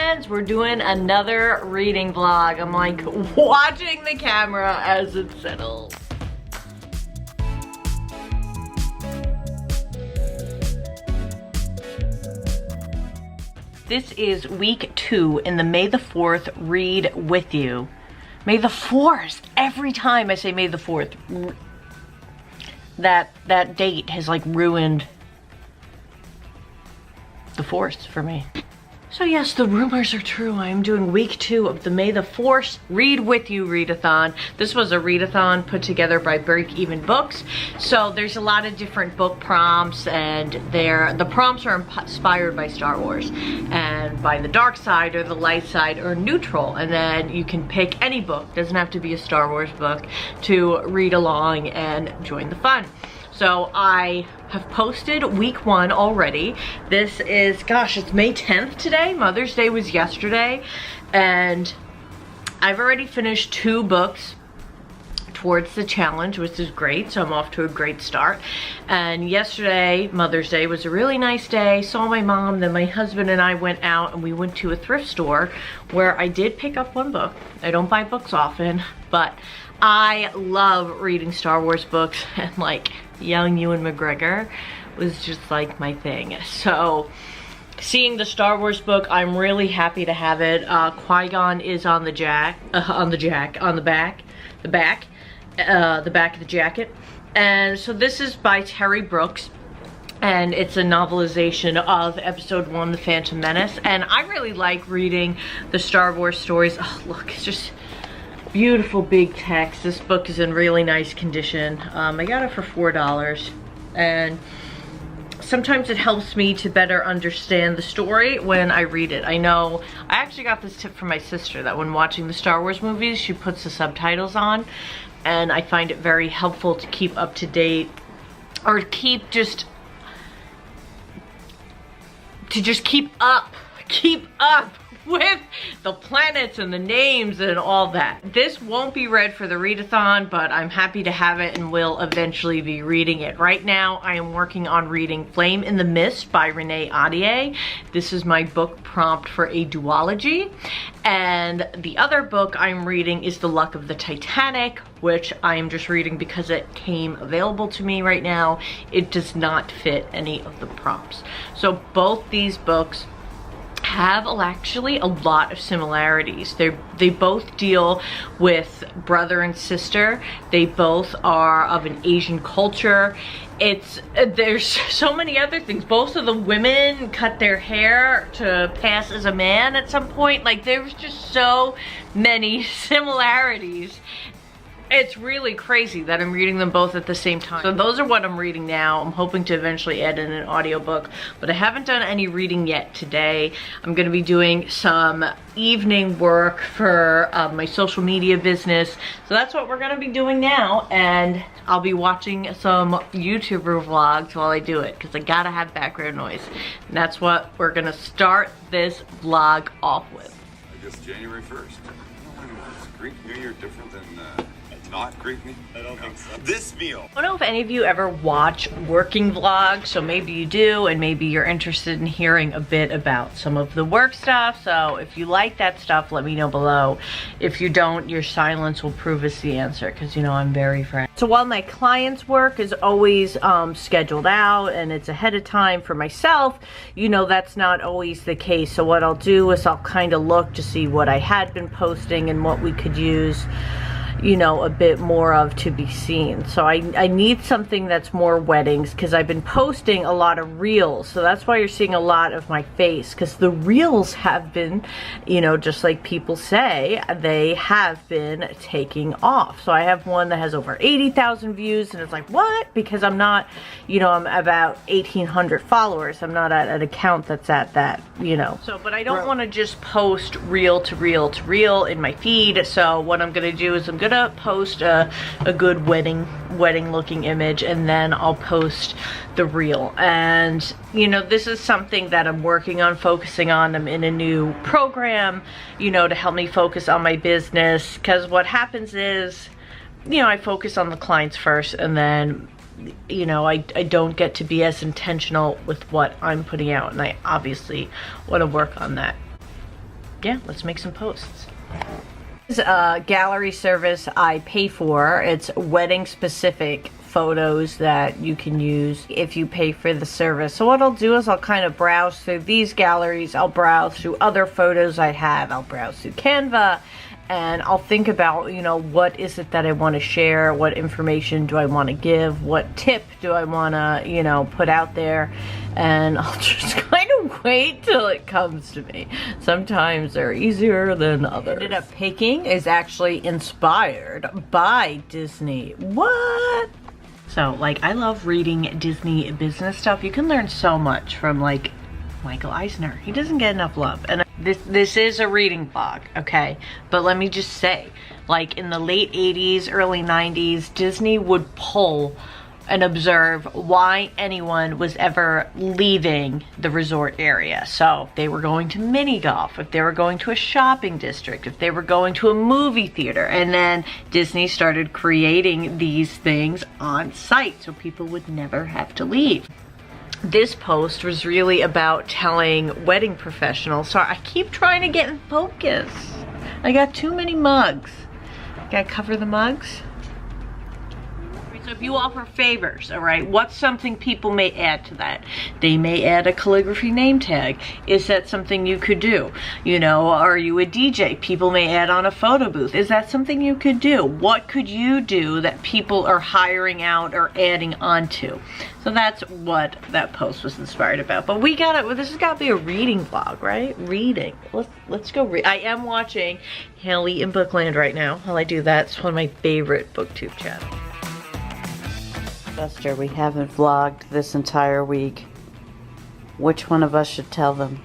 friends, we're doing another reading vlog. I'm like watching the camera as it settles. This is week 2 in the May the 4th read with you. May the 4th. Every time I say May the 4th, that date has like ruined the 4th for me. So yes, the rumors are true. I am doing week 2 of the May the 4th Read With You readathon. This was a readathon put together by Break Even Books. So there's a lot of different book prompts, and the prompts are inspired by Star Wars and by the dark side or the light side or neutral. And then you can pick any book, doesn't have to be a Star Wars book, to read along and join the fun. So I have posted week 1 already. This is, gosh, it's May 10th today. Mother's Day was yesterday. And I've already finished 2 books towards the challenge, which is great. So I'm off to a great start. And yesterday, Mother's Day, was a really nice day. Saw my mom, then my husband and I went out and we went to a thrift store where I did pick up 1 book. I don't buy books often, but I love reading Star Wars books, and like young Ewan McGregor was just like my thing. So seeing the Star Wars book, I'm really happy to have it. Qui-Gon is on the back of the jacket. And so this is by Terry Brooks, and it's a novelization of episode 1, The Phantom Menace. And I really like reading the Star Wars stories. Oh look, it's just beautiful big text. This book is in really nice condition. I got it for $4, and sometimes it helps me to better understand the story when I read it. I know, I actually got this tip from my sister that when watching the Star Wars movies, she puts the subtitles on, and I find it very helpful to keep up to date, or keep up with the planets and the names and all that. This won't be read for the readathon, but I'm happy to have it and will eventually be reading it. Right now, I am working on reading Flame in the Mist by Renée Ahdieh. This is my book prompt for a duology. And the other book I'm reading is The Luck of the Titanic, which I am just reading because it came available to me right now. It does not fit any of the prompts. So both these books have actually a lot of similarities. They both deal with brother and sister. They both are of an Asian culture. There's so many other things. Both of the women cut their hair to pass as a man at some point. Like, there's just so many similarities. It's really crazy that I'm reading them both at the same time. So those are what I'm reading now. I'm hoping to eventually add in an audiobook, but I haven't done any reading yet today. I'm gonna be doing some evening work for my social media business. So that's what we're gonna be doing now, and I'll be watching some YouTuber vlogs while I do it, because I gotta have background noise. And that's what we're gonna start this vlog off with. I guess January 1st. Is Greek New Year different than not Greek New Year? I don't think so. This meal. I don't know if any of you ever watch working vlogs, so maybe you do, and maybe you're interested in hearing a bit about some of the work stuff. So if you like that stuff, let me know below. If you don't, your silence will prove it's the answer, because you know I'm very frank. So while my clients' work is always scheduled out and it's ahead of time, for myself, you know, that's not always the case. So what I'll do is I'll kind of look to see what I had been posting and what we could use, you know, a bit more of to be seen. So I need something that's more weddings, because I've been posting a lot of reels. So that's why you're seeing a lot of my face, because the reels have been, you know, just like people say, they have been taking off. So I have one that has over 80,000 views, and it's like, what? Because I'm not, you know, I'm about 1,800 followers. I'm not at an account that's at that, you know. So, but I don't want to just post reel to reel to reel in my feed. So what I'm going to do is I'm gonna post a good wedding looking image, and then I'll post the reel. And you know, this is something that I'm working on focusing on. I'm in a new program, you know, to help me focus on my business, because what happens is, you know, I focus on the clients first, and then, you know, I don't get to be as intentional with what I'm putting out, and I obviously want to work on that. yeah, let's make some posts. This is a gallery service I pay for. It's wedding specific photos that you can use if you pay for the service. So what I'll do is I'll kind of browse through these galleries, I'll browse through other photos I have, I'll browse through Canva, and I'll think about, you know, what is it that I want to share, what information do I want to give, what tip do I want to, you know, put out there, and I'll just kind of wait till it comes to me. Sometimes they're easier than others. What I ended up picking is actually inspired by Disney. What? So, like, I love reading Disney business stuff. You can learn so much from, like, Michael Eisner. He doesn't get enough love. And this is a reading blog, okay? But let me just say, like, in the late 80s, early 90s, Disney would pull and observe why anyone was ever leaving the resort area. So if they were going to mini golf, if they were going to a shopping district, if they were going to a movie theater, and then Disney started creating these things on site so people would never have to leave. This post was really about telling wedding professionals. Sorry, I keep trying to get in focus. I got too many mugs. Gotta cover the mugs. So if you offer favors, all right, what's something people may add to that? They may add a calligraphy name tag. Is that something you could do? You know, are you a DJ? People may add on a photo booth. Is that something you could do? What could you do that people are hiring out or adding onto? So that's what that post was inspired about. But we gotta, well, this has gotta be a reading vlog, right? Reading. Let's go read. I am watching Haley in Bookland right now. While I do that, it's one of my favorite booktube channels. Buster, we haven't vlogged this entire week. Which one of us should tell them?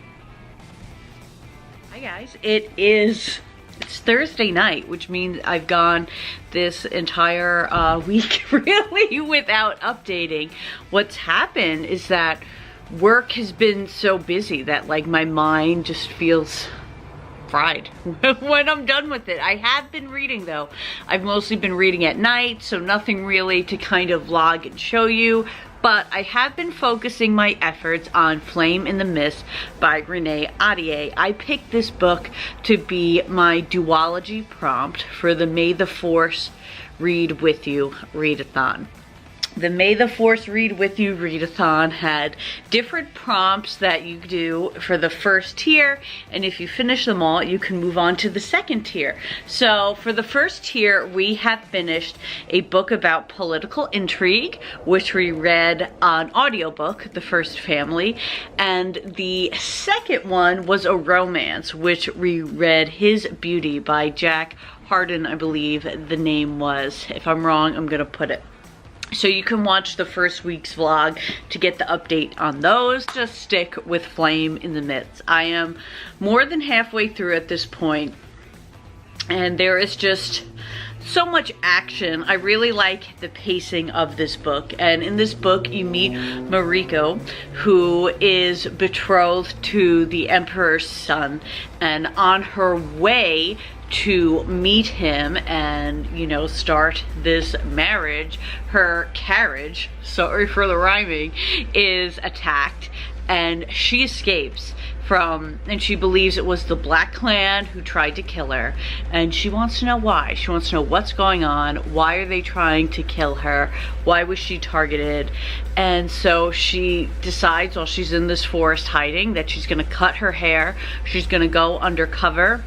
Hi guys, it's Thursday night, which means I've gone this entire week really without updating. What's happened is that work has been so busy that, like, my mind just feels fried when I'm done with it. I have been reading though. I've mostly been reading at night, so nothing really to kind of vlog and show you, but I have been focusing my efforts on Flame in the Mist by Renée Ahdieh. I picked this book to be my duology prompt for the May the Force Read With You readathon. The May the Force Read With You readathon had different prompts that you do for the first tier, and if you finish them all, you can move on to the second tier. So for the first tier, we have finished a book about political intrigue, which we read on audiobook, The First Family, and the second one was a romance, which we read His Beauty by Jack Harden, I believe the name was. If I'm wrong, I'm gonna put it. So you can watch the first week's vlog to get the update on those. Just stick with Flame in the Mist. I am more than halfway through at this point, and there is just so much action. I really like the pacing of this book, and in this book you meet Mariko, who is betrothed to the Emperor's son, and on her way to meet him and, you know, start this marriage, her carriage, sorry for the rhyming, is attacked, and she escapes from, and she believes it was the Black Clan who tried to kill her, and she wants to know why. She wants to know what's going on, why are they trying to kill her, why was she targeted, and so she decides while she's in this forest hiding that she's gonna cut her hair, she's gonna go undercover,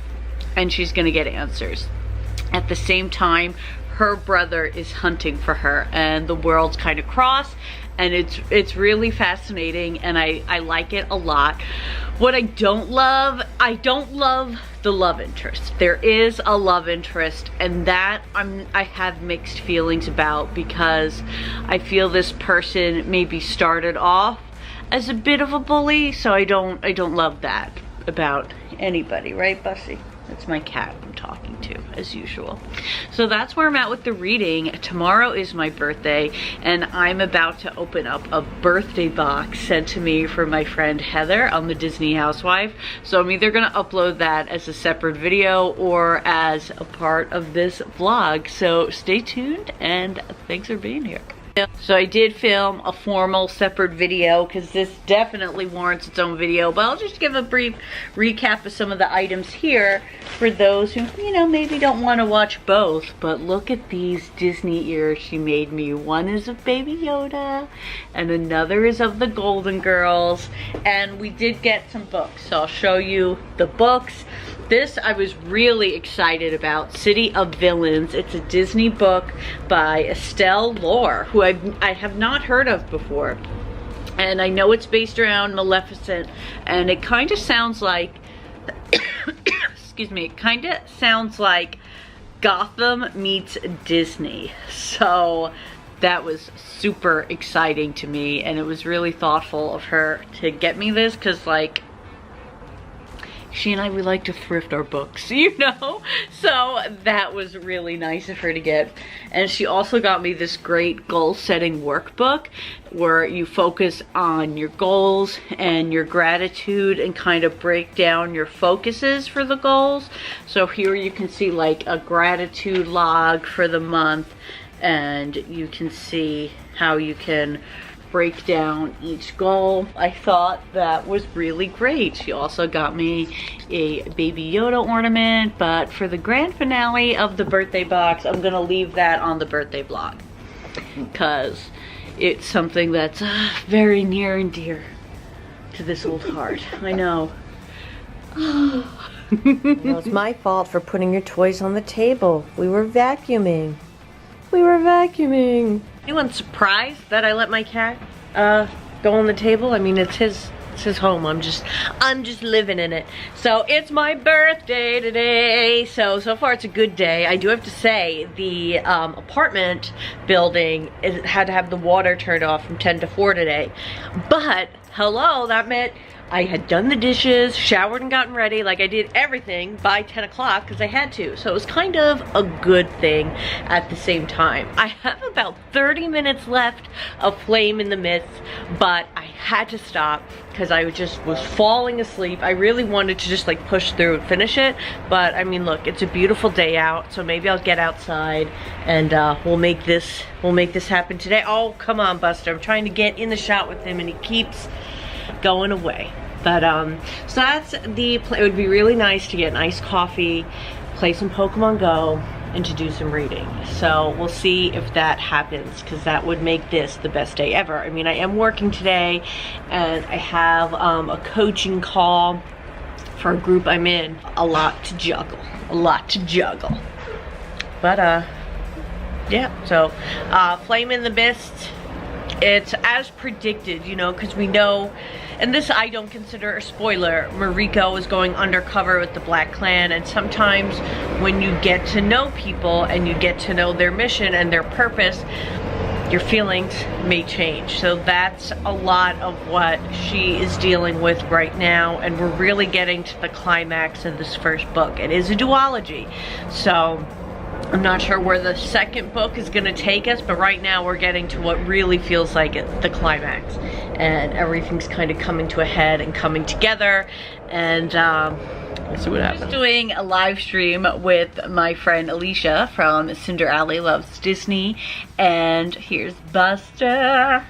and she's gonna get answers. At the same time, her brother is hunting for her, and the worlds kind of cross, and it's really fascinating, and I like it a lot. What I don't love the love interest. There is a love interest, and that I have mixed feelings about, because I feel this person maybe started off as a bit of a bully, so I don't love that about anybody, right, Bussy? That's my cat I'm talking to, as usual. So that's where I'm at with the reading. Tomorrow is my birthday, and I'm about to open up a birthday box sent to me from my friend Heather on the Disney Housewife. So I'm either gonna upload that as a separate video or as a part of this vlog. So stay tuned, and thanks for being here. So I did film a formal separate video because this definitely warrants its own video, but I'll just give a brief recap of some of the items here for those who, you know, maybe don't want to watch both. But look at these Disney ears she made me. One is of Baby Yoda and another is of the Golden Girls. And we did get some books, so I'll show you the books. This I was really excited about, City of Villains. It's a Disney book by Estelle Laur, who I have not heard of before. And I know it's based around Maleficent, and it kind of sounds like, excuse me, it kind of sounds like Gotham meets Disney. So that was super exciting to me, and it was really thoughtful of her to get me this, because like, she and I, we like to thrift our books, you know? So that was really nice of her to get. And she also got me this great goal setting workbook where you focus on your goals and your gratitude and kind of break down your focuses for the goals. So here you can see like a gratitude log for the month, and you can see how you can break down each goal. I thought that was really great. She also got me a Baby Yoda ornament, but for the grand finale of the birthday box, I'm gonna leave that on the birthday vlog because it's something that's very near and dear to this old heart. I know. It's my fault for putting your toys on the table. We were vacuuming. Anyone surprised that I let my cat go on the table? I mean, it's his home. I'm just living in it. So it's my birthday today. So far it's a good day. I do have to say the apartment building had to have the water turned off from 10 to 4 today. But hello, that meant I had done the dishes, showered and gotten ready, like I did everything by 10 o'clock because I had to. So it was kind of a good thing at the same time. I have about 30 minutes left of Flame in the Mist, but I had to stop because I just was falling asleep. I really wanted to just like push through and finish it. But I mean, look, it's a beautiful day out, so maybe I'll get outside and we'll make this happen today. Oh, come on, Buster. I'm trying to get in the shot with him and he keeps going away. But so that's the play. It would be really nice to get an iced coffee, play some Pokemon Go, and to do some reading. So we'll see if that happens, because that would make this the best day ever. I mean, I am working today and I have a coaching call for a group I'm in. A lot to juggle. But yeah, so Flame in the Mist, it's as predicted, you know, because we know, and this I don't consider a spoiler, Mariko is going undercover with the Black Clan, and sometimes when you get to know people and you get to know their mission and their purpose, your feelings may change. So that's a lot of what she is dealing with right now, and we're really getting to the climax of this first book. It is a duology, so I'm not sure where the second book is going to take us, but right now we're getting to what really feels like the climax, and everything's kind of coming to a head and coming together, and we'll see what happens. I'm doing a live stream with my friend Alicia from CinderAliLovesDisney, and here's Buster.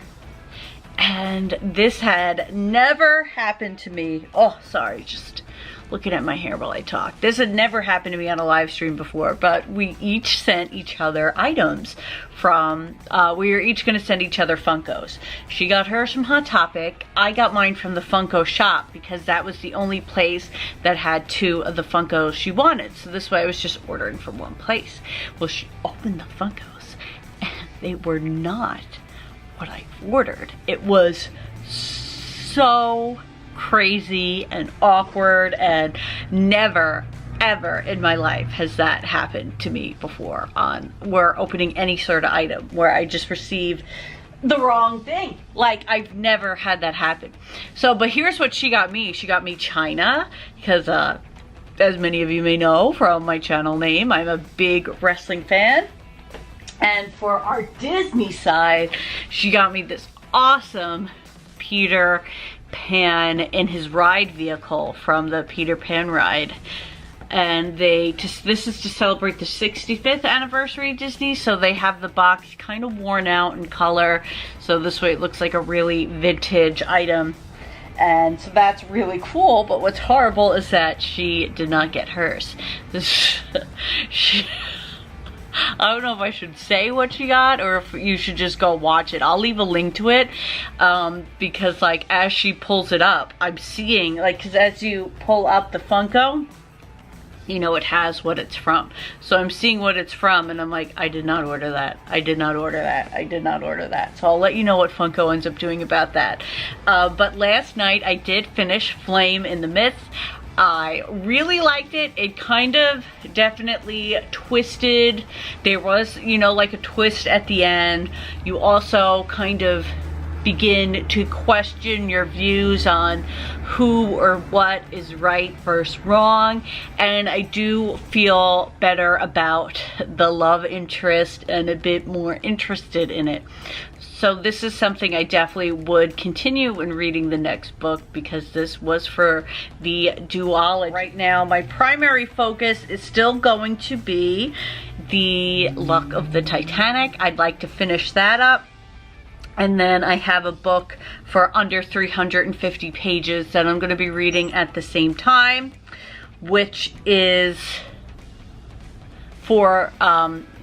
And this had never happened to me. Oh, sorry, just looking at my hair while I talk. This had never happened to me on a live stream before, but we each sent each other items from, we were each gonna send each other Funkos. She got hers from Hot Topic. I got mine from the Funko shop because that was the only place that had 2 of the Funkos she wanted. So this way I was just ordering from one place. Well, she opened the Funkos and they were not what I ordered. It was so crazy and awkward, and never ever in my life has that happened to me before on where opening any sort of item where I just received the wrong thing. Like, I've never had that happen. So, but here's what she got me. She got me China because as many of you may know from my channel name, I'm a big wrestling fan. And for our Disney side, she got me this awesome Peter Pan in his ride vehicle from the Peter Pan ride. and this is to celebrate the 65th anniversary of Disney, so they have the box kind of worn out in color, so this way it looks like a really vintage item. And so that's really cool, but what's horrible is that she did not get hers. I don't know if I should say what she got or if you should just go watch it. I'll leave a link to it, because like as she pulls it up, I'm seeing, like, because as you pull up the Funko, you know, it has what it's from. So I'm seeing what it's from and I'm like, I did not order that. I did not order that. I did not order that. So I'll let you know what Funko ends up doing about that. But last night I did finish Flame in the Mist. I really liked it. It kind of definitely twisted. There was, you know, like a twist at the end. You also kind of begin to question your views on who or what is right versus wrong, and I do feel better about the love interest and a bit more interested in it. So this is something I definitely would continue in reading the next book, because this was for the duology. Right now my primary focus is still going to be the Luck of the Titanic. I'd like to finish that up. And then I have a book for under 350 pages that I'm going to be reading at the same time, which is for,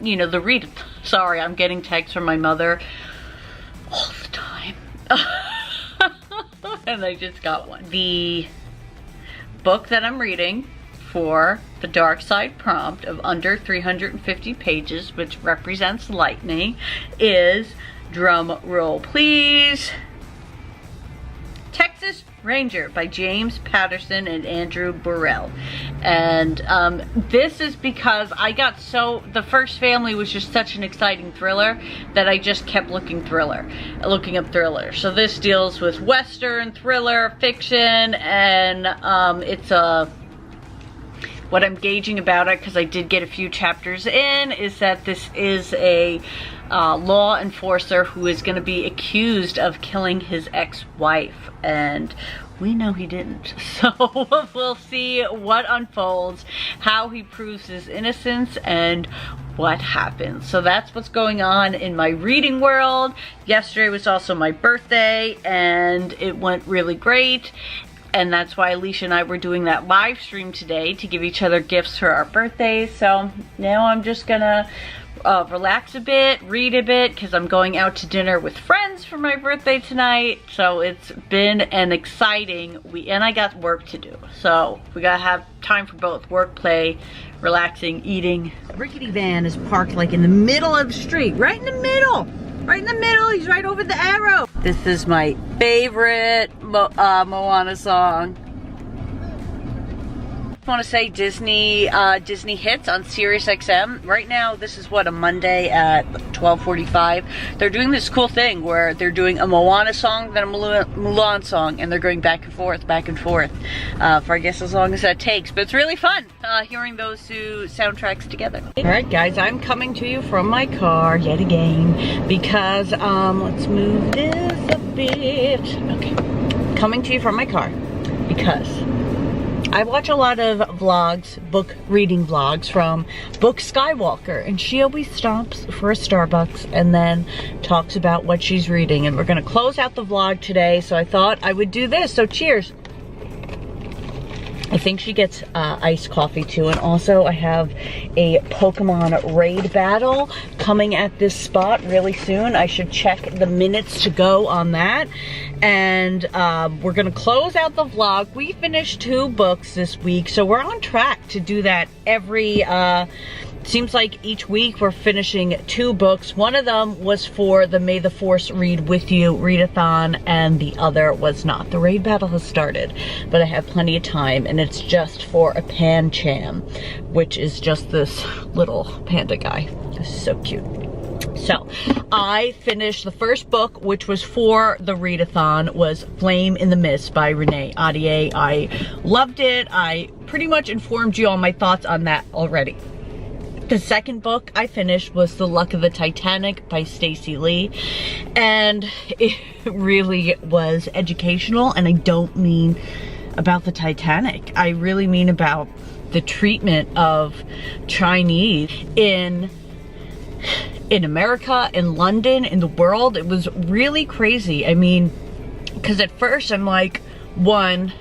you know, the read. Sorry, I'm getting texts from my mother all the time. And I just got one. The book that I'm reading for the Dark Side prompt of under 350 pages, which represents lightning, is, drum roll please, Texas Ranger by James Patterson and Andrew Burrell. And this is because I got the first family was just such an exciting thriller that I just kept looking up thriller. So this deals with Western, thriller, fiction, and it's what I'm gauging about it, because I did get a few chapters in, is that this is a law enforcer who is going to be accused of killing his ex-wife, and we know he didn't. So we'll see what unfolds, how he proves his innocence, and what happens. So that's what's going on in my reading world. Yesterday was also my birthday, and it went really great. And that's why Alicia and I were doing that live stream today to give each other gifts for our birthdays. So now I'm just gonna relax a bit, read a bit, because I'm going out to dinner with friends for my birthday tonight. So it's been an exciting week, and I got work to do. So we gotta have time for both work, play, relaxing, eating. Rickety van is parked like in the middle of the street, right in the middle. Right in the middle, he's right over the arrow. This is my favorite Moana song. I want to say Disney Hits on Sirius XM. Right now, this is what, a Monday at 12:45. They're doing this cool thing where they're doing a Moana song, then a Mulan song, and they're going back and forth, for I guess as long as that takes. But it's really fun hearing those two soundtracks together. All right, guys, I'm coming to you from my car yet again because let's move this a bit. Okay, coming to you from my car because I watch a lot of vlogs, book reading vlogs from Book Skywalker, and she always stops for a Starbucks and then talks about what she's reading. And we're gonna close out the vlog today, so I thought I would do this, so cheers. I think she gets iced coffee too, and also I have a Pokemon raid battle coming at this spot really soon. I should check the minutes to go on that. And we're gonna close out the vlog. We finished 2 books this week, so we're on track to do that every, seems like each week we're finishing 2 books. One of them was for the May the Force Read With You readathon, and the other was not. The raid battle has started, but I have plenty of time, and it's just for a Pancham, which is just this little panda guy. This is so cute. So I finished the first book, which was for the readathon, was Flame in the Mist by Renée. Ahdieh. I loved it. I pretty much informed you on my thoughts on that already. The second book I finished was The Luck of the Titanic by Stacey Lee, and it really was educational, and I don't mean about the Titanic. I really mean about the treatment of Chinese in America, in London, in the world. It was really crazy. I mean, because at first I'm like, one,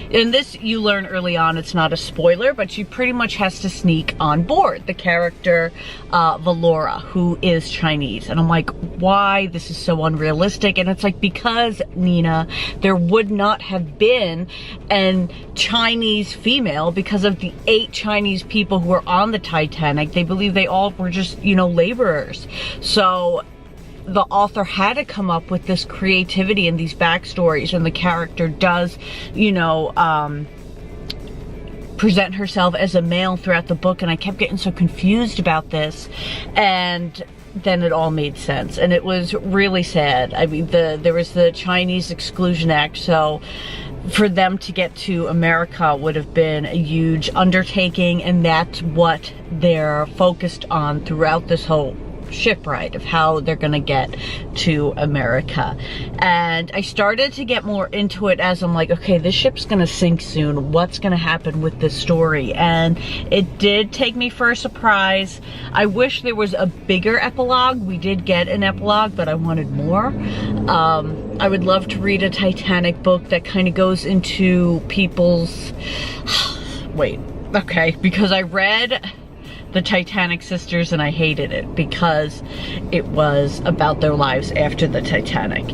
and this you learn early on, it's not a spoiler, but she pretty much has to sneak on board the character Valora, who is Chinese. And I'm like, why? This is so unrealistic. And it's like, because, Nina, there would not have been a Chinese female because of the 8 Chinese people who were on the Titanic. They believe they all were just, you know, laborers. So the author had to come up with this creativity and these backstories, and the character does, you know, present herself as a male throughout the book, and I kept getting so confused about this, and then it all made sense, and it was really sad. I mean, there was the Chinese Exclusion Act, so for them to get to America would have been a huge undertaking, and that's what they're focused on throughout this whole ship ride, of how they're gonna get to America. And I started to get more into it as I'm like, okay, this ship's gonna sink soon. What's gonna happen with this story? And it did take me for a surprise. I wish there was a bigger epilogue. We did get an epilogue, but I wanted more. I would love to read a Titanic book that kind of goes into people's because I read the Titanic sisters and I hated it because it was about their lives after the Titanic.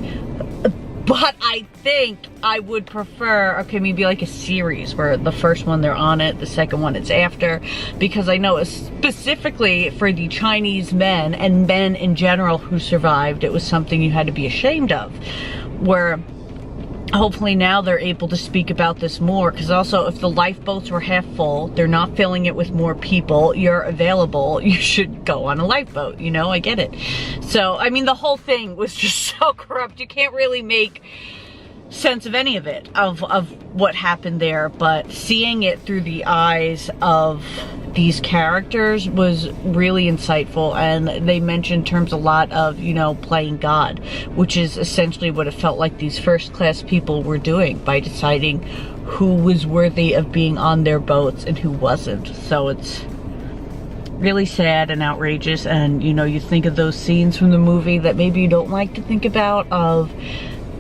But I think I would prefer, okay, maybe like a series where the first one they're on it, the second one it's after, because I know specifically for the Chinese men and men in general who survived, it was something you had to be ashamed of. Where hopefully now they're able to speak about this more, because also if the lifeboats were half full, they're not filling it with more people, you're available, you should go on a lifeboat, you know, I get it. So, I mean, the whole thing was just so corrupt, you can't really make sense of any of it, of what happened there, but seeing it through the eyes of these characters was really insightful. And they mentioned terms a lot of, you know, playing God, which is essentially what it felt like these first class people were doing by deciding who was worthy of being on their boats and who wasn't. So it's really sad and outrageous, and you know, you think of those scenes from the movie that maybe you don't like to think about, of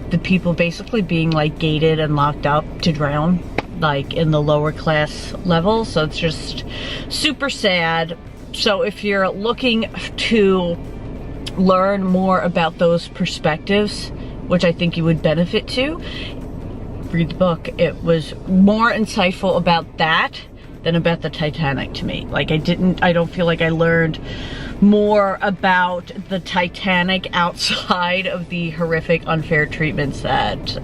the people basically being like gated and locked up to drown, like in the lower class level. So it's just super sad. So if you're looking to learn more about those perspectives, which I think you would benefit to, read the book. It was more insightful about that than about the Titanic to me. Like I don't feel like I learned more about the Titanic outside of the horrific unfair treatments that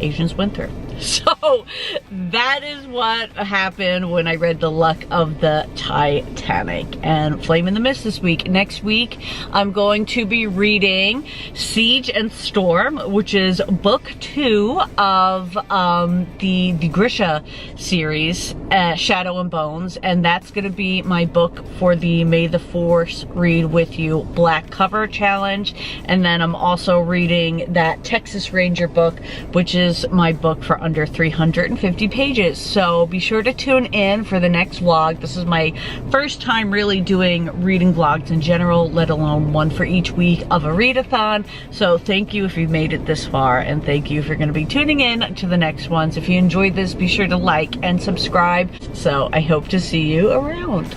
Asians went through. So that is what happened when I read The Luck of the Titanic and Flame in the Mist this week. Next week, I'm going to be reading Siege and Storm, which is book 2 of the Grisha series, Shadow and Bones, and that's going to be my book for the May the Force Read With You Black Cover Challenge. And then I'm also reading that Texas Ranger book, which is my book for under 350 pages. So be sure to tune in for the next vlog. This is my first time really doing reading vlogs in general, let alone one for each week of a readathon. So thank you if you've made it this far, and thank you if you're going to be tuning in to the next ones. If you enjoyed this, be sure to like and subscribe. So I hope to see you around.